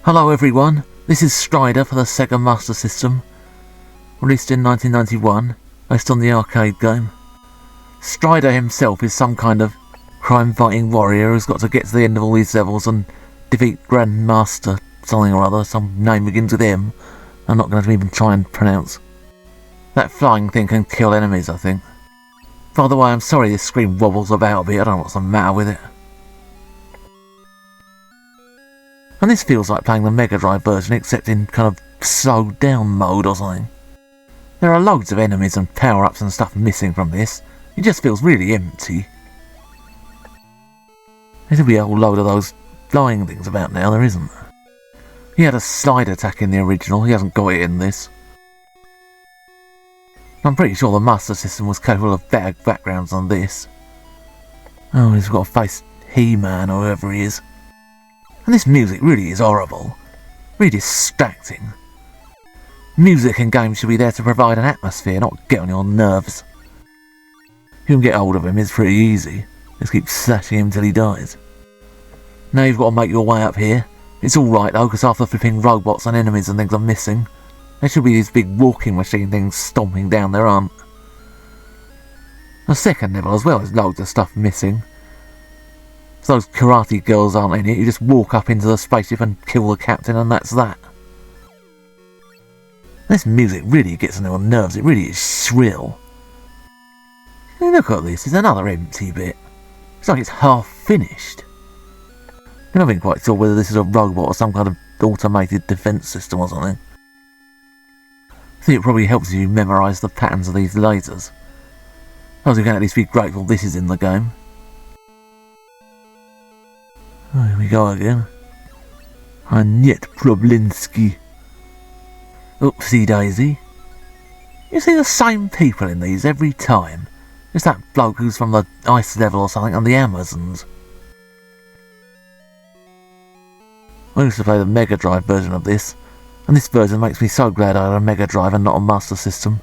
Hello everyone, this is Strider for the Sega Master System, released in 1991, based on the arcade game. Strider himself is some kind of crime-fighting warrior who's got to get to the end of all these levels and defeat Grandmaster something or other, some name begins with M, I'm not going to even try and pronounce. That flying thing can kill enemies, I think. By the way, I'm sorry this screen wobbles about a bit, I don't know what's the matter with it. And this feels like playing the Mega Drive version, except in kind of slowed down mode or something. There are loads of enemies and power-ups and stuff missing from this. It just feels really empty. There'll be a whole load of those flying things about now, there isn't. He had a slide attack in the original, he hasn't got it in this. I'm pretty sure the Master System was capable of better backgrounds than this. Oh, he's got to face He-Man or whoever he is. And this music really is horrible. Really distracting. Music in games should be there to provide an atmosphere, not get on your nerves. You can get hold of him, it's pretty easy. Just keep slashing him till he dies. Now you've got to make your way up here. It's alright though, because half the flipping robots and enemies and things are missing. There should be these big walking machine things stomping down, there aren't. The second level as well has loads of stuff missing. So those karate girls aren't in it, you just walk up into the spaceship and kill the captain and that's that. This music really gets on your nerves, it really is shrill. Hey, look at this, it's another empty bit. It's like it's half finished. I'm not even quite sure whether this is a robot or some kind of automated defence system or something. I think it probably helps you memorise the patterns of these lasers. I was going to at least be grateful this is in the game. Oh, here we go again. Annette Problemski. Oopsie daisy. You see the same people in these every time. Just that bloke who's from the ice level or something and the Amazons. I used to play the Mega Drive version of this, and this version makes me so glad I had a Mega Drive and not a Master System.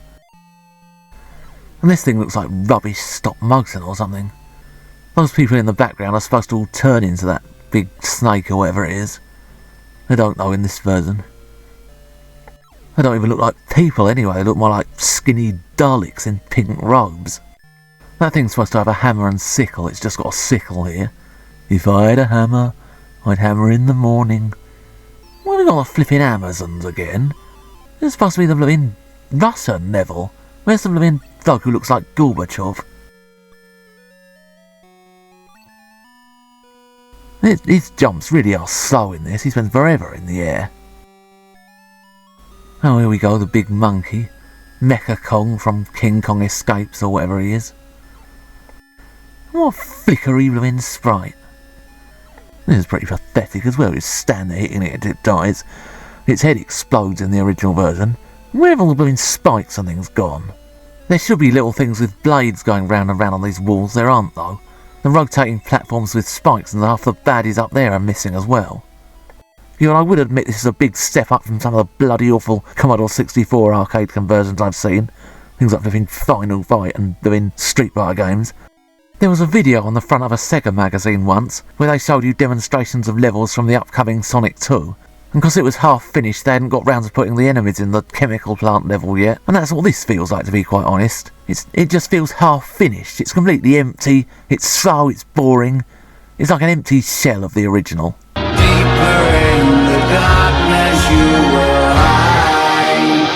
And this thing looks like rubbish stop motion or something. Those people in the background are supposed to all turn into that big snake or whatever it is. They don't though in this version. They don't even look like people anyway, they look more like skinny Daleks in pink robes. That thing's supposed to have a hammer and sickle, it's just got a sickle here. If I had a hammer, I'd hammer in the morning. Why have we got the flipping Amazons again? It's supposed to be the blooming Russia Neville. Where's the blooming bloke who looks like Gorbachev? His jumps really are slow in this, he spends forever in the air. Oh, here we go, the big monkey. Mecha Kong from King Kong Escapes or whatever he is. What a flickery blooming sprite. This is pretty pathetic as well, you stand there hitting it until it dies. Its head explodes in the original version. Where have all the blooming spikes and things gone? There should be little things with blades going round and round on these walls, there aren't though. The rotating platforms with spikes and half the baddies up there are missing as well. You know, I would admit this is a big step up from some of the bloody awful Commodore 64 arcade conversions I've seen. Things like flipping Final Fight and doing Street Fighter games. There was a video on the front of a Sega magazine once where they showed you demonstrations of levels from the upcoming Sonic 2. And because it was half finished, they hadn't got round to putting the enemies in the chemical plant level yet. And that's what this feels like, to be quite honest. It just feels half finished. It's completely empty. It's slow. It's boring. It's like an empty shell of the original. Deeper